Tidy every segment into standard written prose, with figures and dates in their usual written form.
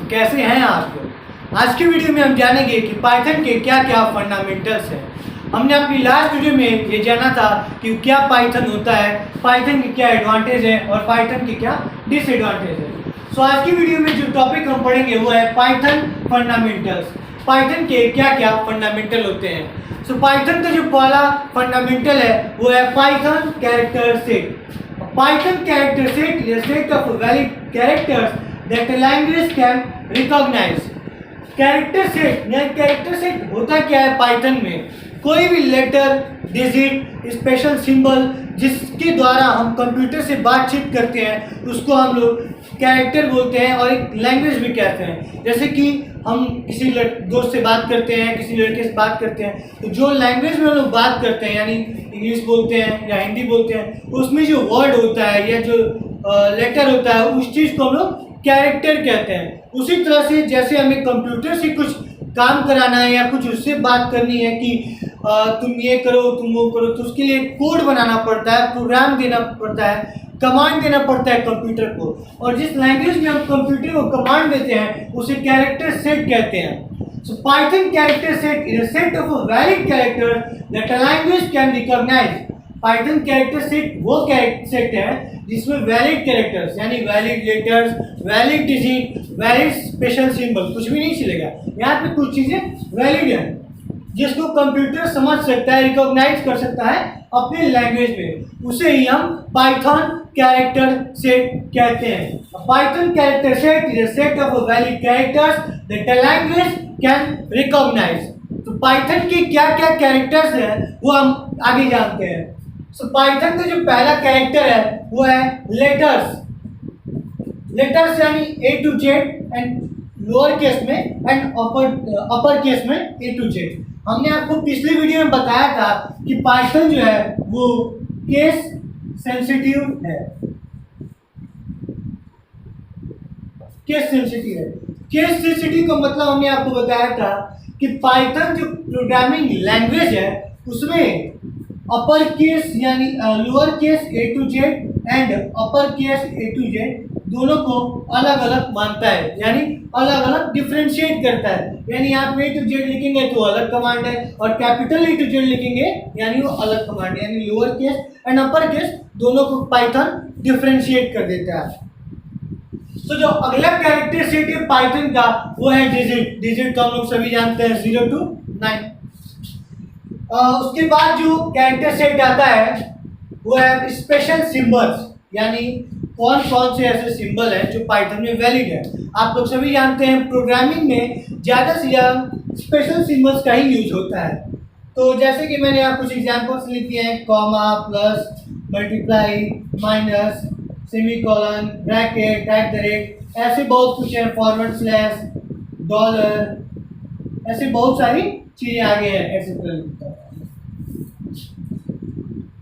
कैसे हैं आप लोग। आज की वीडियो में हम जानेंगे कि पाइथन के क्या क्या फंडामेंटल्स हैं। हमने अपनी लास्ट वीडियो में ये जाना था कि क्या पाइथन होता है, पाइथन के क्या एडवांटेज है और पाइथन के क्या डिसएडवांटेज है। सो आज की वीडियो में जो टॉपिक हम पढ़ेंगे वो है पाइथन फंडामेंटल्स। पाइथन के क्या क्या फंडामेंटल होते हैं। सो पाइथन का जो पहला फंडामेंटल है वो है Python character set. Python character set is a set of valid characters that a language can recognize। Character set होता क्या है पाइथन में? कोई भी लेटर, डिजिट, स्पेशल सिंबल जिसके द्वारा हम कंप्यूटर से बातचीत करते हैं उसको हम लोग कैरेक्टर बोलते हैं और एक लैंग्वेज भी कहते हैं। जैसे कि हम किसी दोस्त से बात करते हैं, किसी लड़के से बात करते हैं, तो जो लैंग्वेज में हम लोग बात करते हैं यानी इंग्लिश बोलते हैं या हिंदी बोलते हैं, उसमें जो वर्ड होता है या जो लेटर होता है उस चीज़ को हम लोग कैरेक्टर कहते हैं। उसी तरह से जैसे हमें कंप्यूटर से कुछ काम कराना है या कुछ उससे बात करनी है कि तुम ये करो, तुम वो करो, तो उसके लिए कोड बनाना पड़ता है, प्रोग्राम देना पड़ता है, कमांड देना पड़ता है कंप्यूटर को। और जिस लैंग्वेज में हम कंप्यूटर को कमांड देते हैं उसे कैरेक्टर सेट कहते हैं। So Python character set is a set of valid character that a language can recognise. Python character set वो कैरेक्टर सेट है जिसमें वैलिड कैरेक्टर्स यानी valid letters, valid digit, valid special symbol कुछ भी नहीं चलेगा। यहाँ पे कुछ चीज़ें वैलिड हैं जिसको कंप्यूटर समझ सकता है, रिकॉग्नाइज कर सकता है अपने लैंग्वेज में, उसे ही हम पाइथन कैरेक्टर सेट कहते हैं। Python character set is a set of valid characters that a language can recognise. तो पाइथन के क्या क्या कैरेक्टर्स हैं वो हम आगे जानते हैं। सो पाइथन का जो पहला कैरेक्टर है वो है लेटर्स। लेटर्स यानी A to Z and lower case में एंड अपर केस में A to Z। हमने आपको पिछली वीडियो में बताया था कि पाइथन जो है वो केस सेंसिटिव है। केस सेंसिटिव है। केस सेंसिटिव का मतलब हमने आपको बताया था कि पाइथन जो प्रोग्रामिंग लैंग्वेज है उसमें अपर केस यानी lower case A to Z and upper case A to Z दोनों को अलग अलग मानता है, यानी अलग अलग डिफ्रेंशिएट करता है। यानी आप A to Z लिखेंगे तो अलग कमांड है और कैपिटल A to Z लिखेंगे यानी वो अलग कमांड है। यानी lower case and upper case दोनों को पाइथन डिफ्रेंशिएट कर देता है। तो जो अगला कैरेक्टर सेट है पाइथन का वो है डिजिट। डिजिट तो हम लोग सभी जानते हैं 0 to 9। उसके बाद जो कैरेक्टर सेट आता है वो है स्पेशल सिंबल्स, यानी कौन कौन से ऐसे सिंबल हैं जो पाइथन में वैलिड है। आप लोग सभी जानते हैं प्रोग्रामिंग में ज़्यादा से ज़्यादा स्पेशल सिंबल्स का ही यूज होता है। तो जैसे कि मैंने यहाँ कुछ एग्जांपल्स लिख दिए हैं, comma, plus, multiply, minus, semicolon, bracket, at the rate, ऐसे बहुत कुछ है, फॉरवर्ड स्लैश, डॉलर, ऐसे बहुत सारी चीज़ें आगे हैं एक्सेट्रा।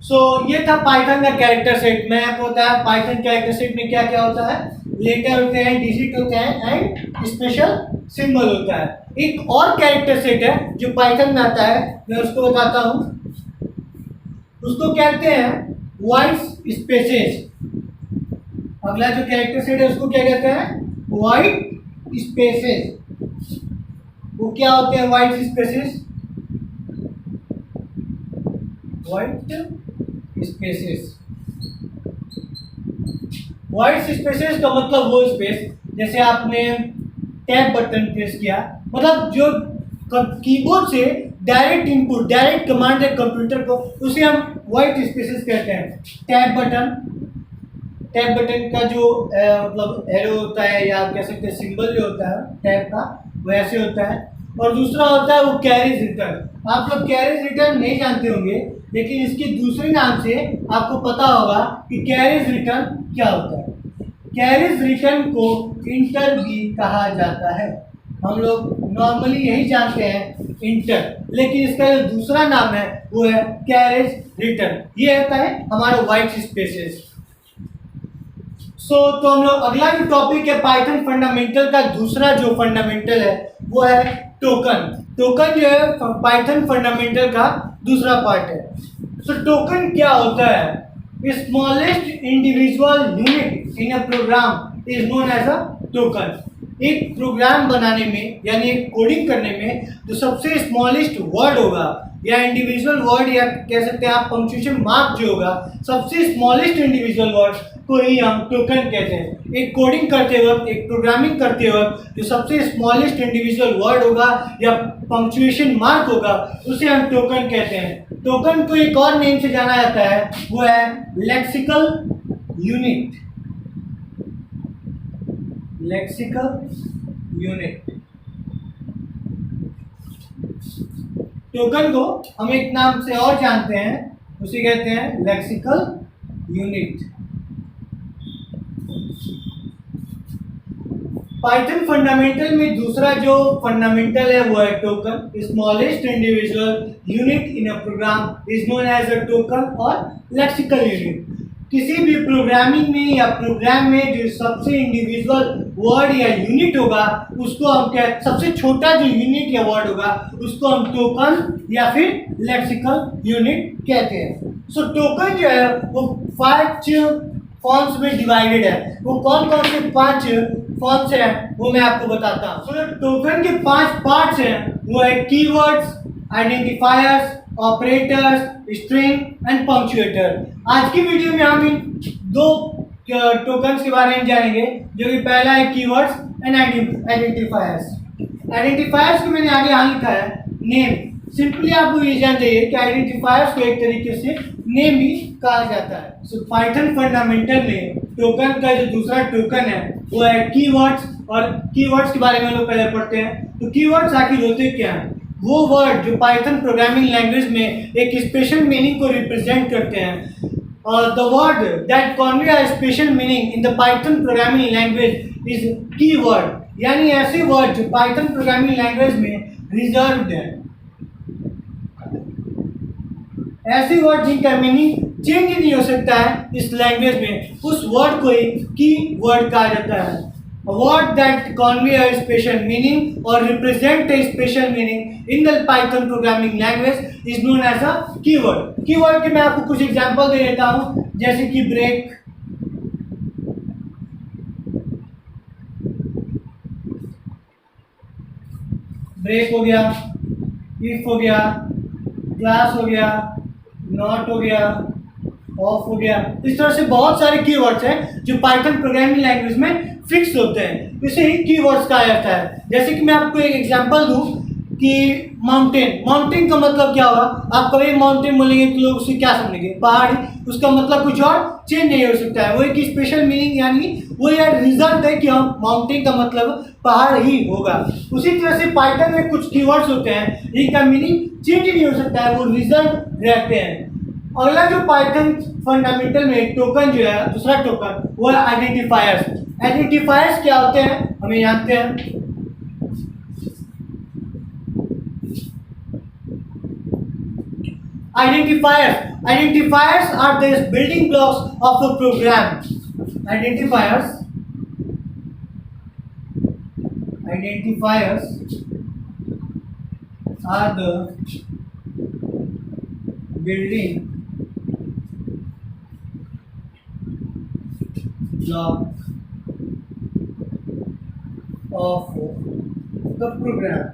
सो ये था पाइथन का कैरेक्टर सेट। मैं आपको बताया पाइथन कैरेक्टर सेट में क्या क्या होता है। लेटर होते हैं, डिजिट होते हैं एंड स्पेशल सिंबल होता है। एक और कैरेक्टर सेट है जो पाइथन में आता है, मैं उसको बताता हूँ। उसको कहते हैं व्हाइट स्पेसेस। अगला जो कैरेक्टर सेट है उसको क्या कहते हैं? White spaces. वो क्या होते हैं white spaces? White spaces. White spaces का मतलब वो स्पेस, जैसे आपने टैब बटन प्रेस किया, मतलब जो कीबोर्ड से डायरेक्ट इनपुट, डायरेक्ट कमांड है कंप्यूटर को, उसे हम व्हाइट स्पेसेस कहते हैं। टैब बटन का जो मतलब एरो होता है या आप कह सकते हैं सिंबल जो होता है टैब का वो ऐसे होता है। और दूसरा होता है वो कैरीज रिटर्न। आप लोग कैरीज रिटर्न नहीं जानते होंगे, लेकिन इसके दूसरे नाम से आपको पता होगा कि कैरीज रिटर्न क्या होता है। कैरीज रिटर्न को इंटर भी कहा जाता है। हम लोग नॉर्मली यही जानते हैं इंटर, लेकिन इसका जो दूसरा नाम है वो है कैरीज रिटर्न। ये होता है हमारा व्हाइट स्पेसेस। तो हम लोग अगला जो टॉपिक है पाइथन फंडामेंटल का दूसरा जो फंडामेंटल है वो है टोकन। टोकन जो है पाइथन फंडामेंटल का दूसरा पार्ट है। तो टोकन क्या होता है? Smallest individual unit in a program is known as a token. एक प्रोग्राम बनाने में यानी एक कोडिंग करने में जो सबसे स्मॉलेस्ट वर्ड होगा या इंडिविजुअल वर्ड या कह सकते हैं आप पंक्चुएशन मार्क जो होगा, सबसे स्मॉलेस्ट इंडिविजुअल वर्ड को ही हम टोकन कहते हैं। एक कोडिंग करते वक्त, एक प्रोग्रामिंग करते वक्त जो सबसे स्मॉलेस्ट इंडिविजुअल वर्ड होगा या पंक्चुएशन मार्क होगा उसे हम टोकन कहते हैं। टोकन को एक और नेम से जाना जाता है, वो है lexical unit. Lexical unit. Token को हम एक नाम से और जानते हैं, उसे कहते हैं लेक्सिकल यूनिट। पाइथन फंडामेंटल में दूसरा जो फंडामेंटल है वो है token. Smallest individual unit in a program is known as a token और लेक्सिकल यूनिट। किसी भी प्रोग्रामिंग में या प्रोग्राम में जो सबसे इंडिविजुअल वर्ड या यूनिट होगा उसको हम सबसे छोटा जो यूनिट या वर्ड होगा उसको हम टोकन या फिर लेक्सिकल यूनिट कहते हैं। सो टोकन जो है वो 5 फॉर्म्स में डिवाइडेड है। वो कौन कौन से 5 फॉर्म्स हैं वो मैं आपको बताता हूँ। तो टोकन के 5 पार्ट्स हैं वो है keywords, identifiers, operators, string and punctuator. आज की वीडियो में हम इन 2 टोकन्स के बारे में जानेंगे, जो कि पहला है कीवर्ड्स एंड आइडेंटिफायर्स। आइडेंटिफायर्स को मैंने आगे यहाँ लिखा है नेम। सिंपली आपको ये जान चाहिए कि आइडेंटिफायर्स को एक तरीके से नेम भी कहा जाता है। सो पाइथन फंडामेंटल में टोकन का जो दूसरा टोकन है वो है कीवर्ड्स, और कीवर्ड्स के बारे में हम लोग पहले पढ़ते हैं। तो कीवर्ड्स आखिर होते क्या हैं? वो वर्ड जो पाइथन प्रोग्रामिंग लैंग्वेज में एक स्पेशल मीनिंग को रिप्रेजेंट करते हैं। The word that convey a special meaning in the Python programming language is keyword, यानी ऐसे वर्ड जो पाइथन प्रोग्रामिंग लैंग्वेज में रिजर्व्ड है, ऐसे वर्ड जिनका मीनिंग चेंज नहीं हो सकता है इस लैंग्वेज में, उस वर्ड को ही की वर्ड कहा जाता है। A word that convey a special meaning or represent a special meaning in the Python programming language is known as a keyword. Keyword के मैं आपको कुछ एग्जांपल दे देता हूँ, जैसे कि ब्रेक, ब्रेक हो गया, इफ हो गया, क्लास हो गया, नॉट हो गया, ऑफ हो गया। इस तरह से बहुत सारे कीवर्ड्स हैं जो पाइथन प्रोग्रामिंग लैंग्वेज में फिक्स होते हैं, इसे ही कीवर्ड्स कहा जाता है। जैसे कि मैं आपको एक एग्जांपल दूं कि माउंटेन। माउंटेन का मतलब क्या होगा? आप कभी माउंटेन बोलेंगे तो लोग उसे क्या समझेंगे? पहाड़ी। उसका मतलब कुछ और चेंज नहीं हो सकता है, वो एक स्पेशल मीनिंग यानी वो यार रिजल्ट है कि हम माउंटेन का मतलब पहाड़ ही होगा। उसी तरह से पाइथन में कुछ कीवर्ड्स होते हैं जिनका मीनिंग चेंज नहीं हो सकता है, वो रिजल्ट रहते हैं। अगला जो पाइथन फंडामेंटल में टोकन जो है, दूसरा टोकन, वो है आइडेंटिफायर्स। आइडेंटिफायर्स क्या होते हैं हमें जानते हैं। Identifiers are the building blocks of a program. Identifiers are the building block of the program।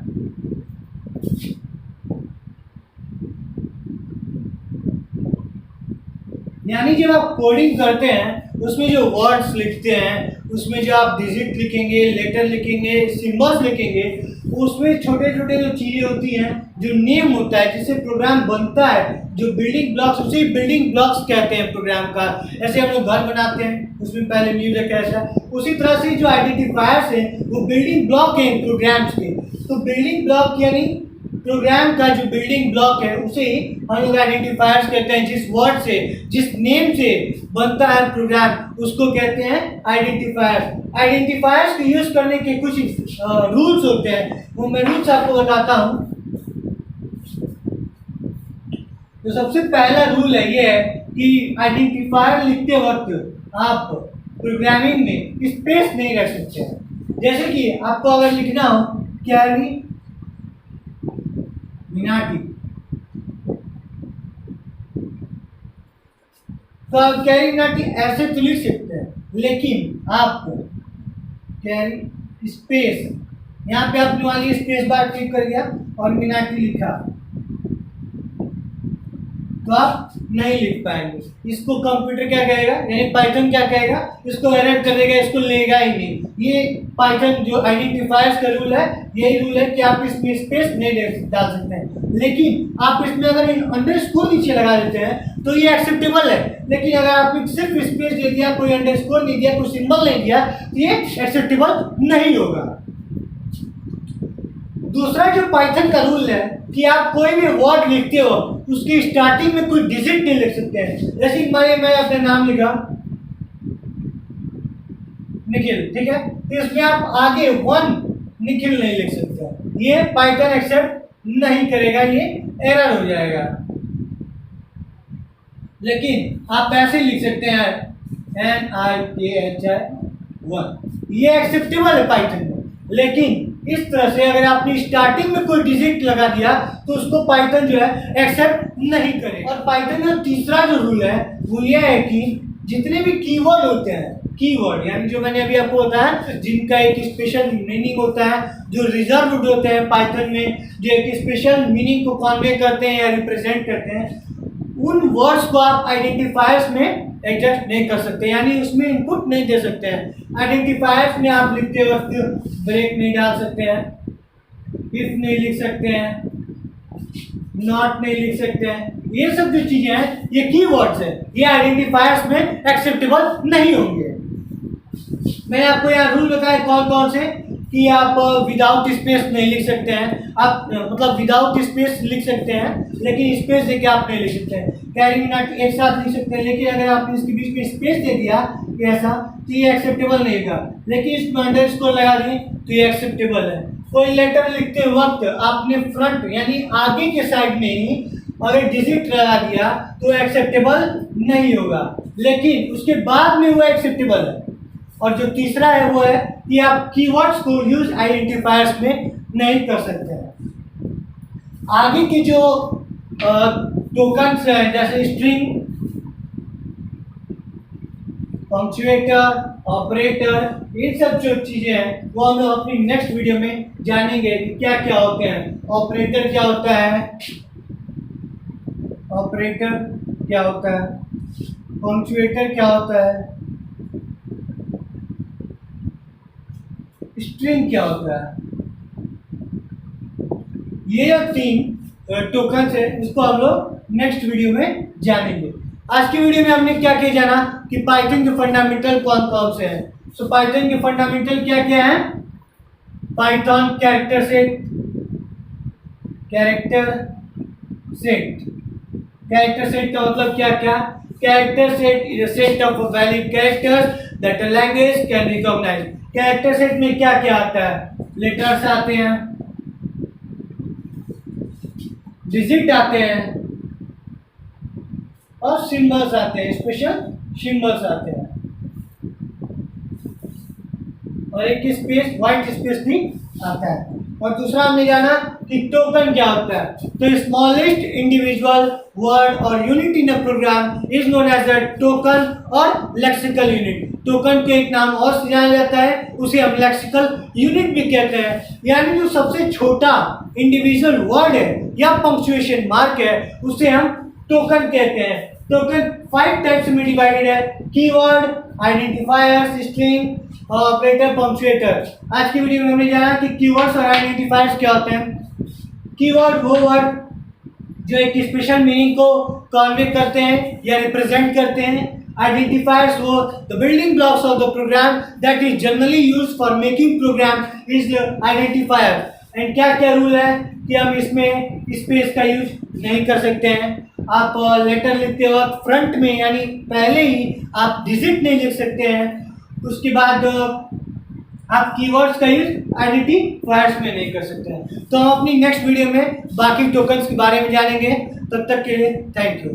यानी जब आप कोडिंग करते हैं उसमें जो वर्ड्स लिखते हैं, उसमें जो आप डिजिट लिखेंगे, लेटर लिखेंगे, सिंबल्स लिखेंगे, उसमें छोटे छोटे जो चीज़ें होती हैं, जो नेम होता है जिससे प्रोग्राम बनता है, जो बिल्डिंग ब्लॉक्स, उसे बिल्डिंग ब्लॉक्स कहते हैं प्रोग्राम का। ऐसे हम लोग घर बनाते हैं, उसमें पहले म्यूजिक ऐसा, उसी तरह से जो आइडेंटिफायर्स हैं वो बिल्डिंग ब्लॉक हैं प्रोग्राम्स के। तो बिल्डिंग ब्लॉक यानी प्रोग्राम का जो बिल्डिंग ब्लॉक है उसे हम लोग आइडेंटिफायर्स कहते हैं। जिस वर्ड से, जिस नेम से बनता है प्रोग्राम उसको कहते हैं आइडेंटिफायर्स। आइडेंटिफायर्स को यूज करने के कुछ रूल्स होते हैं, वो मैं रूल्स आपको बताता हूँ। तो सबसे पहला रूल है ये है कि आइडेंटिफायर लिखते वक्त आप प्रोग्रामिंग में स्पेस नहीं रख सकते। जैसे कि आपको अगर लिखना हो कैरी मिनाटी, तो आप कैरी मिनाटी ऐसे तो लिख सकते हैं, लेकिन आपको कैरी स्पेस, यहाँ पे आपने मान ली स्पेस बार क्लिक कर दिया और मिनाटी लिखा तो आप नहीं लिख पाएंगे। इसको कंप्यूटर क्या कहेगा, यानी पाइथन क्या कहेगा, इसको एरर कर देगा, इसको लेगा ही नहीं। ये पाइथन जो आइडेंटिफायर्स का रूल है, यही रूल है कि आप इसमें स्पेस नहीं डाल सकते हैं। लेकिन आप इसमें अगर अंडरस्कोर नीचे लगा देते हैं तो ये एक्सेप्टेबल है। लेकिन अगर आपने सिर्फ स्पेस दे दिया, कोई अंडरस्कोर नहीं दिया, कोई सिंबल नहीं दिया, तो ये एक्सेप्टेबल नहीं होगा। दूसरा जो पाइथन का रूल है कि आप कोई भी वर्ड लिखते हो उसकी स्टार्टिंग में कोई डिजिट नहीं लिख सकते हैं। जैसे मैं अपना नाम लिखा निखिल, ठीक है, तो इसमें आप आगे 1 निखिल नहीं लिख सकते। ये पाइथन एक्सेप्ट नहीं करेगा, ये एरर हो जाएगा। लेकिन आप ऐसे लिख सकते हैं NIKHI 1, ये एक्सेप्टेबल है पाइथन में। लेकिन इस तरह से अगर आपने स्टार्टिंग में कोई डिजिट लगा दिया तो उसको पाइथन जो है एक्सेप्ट नहीं करेगा। और पाइथन का तीसरा जो रूल है वो ये है कि जितने भी कीवर्ड होते हैं, कीवर्ड यानी जो मैंने अभी आपको बताया, जिनका एक स्पेशल मीनिंग होता है, जो रिजर्व्ड होते हैं पाइथन में, जो एक स्पेशल मीनिंग को कन्वे करते हैं या रिप्रेजेंट करते हैं, उन वर्ड्स को आप आइडेंटिफायर्स में एडजस्ट नहीं कर सकते, यानी उसमें इनपुट नहीं दे सकते हैं। आइडेंटिफायर्स में आप लिखते वक्त ब्रेक नहीं डाल सकते हैं, इफ नहीं लिख सकते हैं, नॉट नहीं लिख सकते हैं। ये सब जो चीजें हैं ये कीवर्ड्स हैं, ये आइडेंटिफायर्स में एक्सेप्टेबल नहीं होंगे। मैंने आपको यहाँ रूल बताया कौन कौन से, कि आप विदाउट स्पेस नहीं लिख सकते हैं, आप मतलब विदाउट स्पेस लिख सकते हैं लेकिन स्पेस देके आप नहीं लिख सकते हैं। कैरी नॉट एक साथ लिख सकते हैं, लेकिन अगर आपने इसके बीच में स्पेस दे दिया ऐसा तो ये एक्सेप्टेबल नहीं होगा। लेकिन इसमें अंडरस्कोर लगा दिए तो ये एक्सेप्टेबल है। कोई लेटर लिखते वक्त आपने फ्रंट यानी आगे के साइड में ही अगर डिजिट लगा दिया तो एक्सेप्टेबल नहीं होगा, लेकिन उसके बाद में वो एक्सेप्टेबल है। और जो तीसरा है वो है कि आप कीवर्ड्स को यूज आइडेंटिफायर्स में नहीं कर सकते हैं। आगे की जो टोकन्स हैं जैसे स्ट्रिंग, पंक्चुएटर, ऑपरेटर, ये सब जो चीजें हैं वो हम लोग अपनी नेक्स्ट वीडियो में जानेंगे कि क्या क्या होते हैं। ऑपरेटर क्या होता है, ऑपरेटर क्या होता है, पंक्चुएटर क्या होता है, स्ट्रिंग क्या होता है। ये जो 3 टोकन्स है इसको हम लोग नेक्स्ट वीडियो में जानेंगे। आज की वीडियो में हमने क्या क्या जाना कि पाइथन के फंडामेंटल कौन कौन से हैं। सो पाइथन के फंडामेंटल क्या क्या हैं, Python character set, character set, character set का मतलब क्या क्या, character set is a set of valid characters that a language can recognise. Character set में क्या क्या आता है, लेटर्स आते हैं, डिजिट आते हैं और सिंबल्स आते हैं, स्पेशल सिंबल्स आते हैं, और एक स्पेस व्हाइट स्पेस भी आता है। और दूसरा हमने जाना कि टोकन क्या होता है। तो स्मॉलेस्ट इंडिविजुअल वर्ड और unit in a program is known as a token और लेक्सिकल यूनिट। टोकन के एक नाम और से जाना जाता है, उसे हम लेक्सिकल यूनिट भी कहते हैं। यानी जो सबसे छोटा इंडिविजुअल वर्ड है या पंक्चुएशन मार्क है उसे हम टोकन कहते हैं। टोकन 5 टाइप्स में डिवाइडेड है, कीवर्ड, आइडेंटिफायर्स, स्ट्रिंग, ऑपरेटर, पंक्चुएटर। आज की वीडियो में हमने जाना कि कीवर्ड्स और आइडेंटिफायर्स क्या होते हैं। कीवर्ड वो वर्ड जो एक स्पेशल मीनिंग को कन्वे करते हैं या रिप्रेजेंट करते हैं। Identifiers वो the building blocks of the program that is generally used for making program is the identifier। And क्या क्या रूल है कि हम इसमें स्पेस का यूज नहीं कर सकते हैं। आप लेटर लिखते वक्त फ्रंट में यानी पहले ही आप डिजिट नहीं लिख सकते हैं। उसके बाद आप कीवर्ड्स का यूज आइडेंटिफायर्स में नहीं कर सकते हैं। तो हम अपनी नेक्स्ट वीडियो में बाकी टोकन्स के बारे में जानेंगे। तब तक के लिए थैंक यू।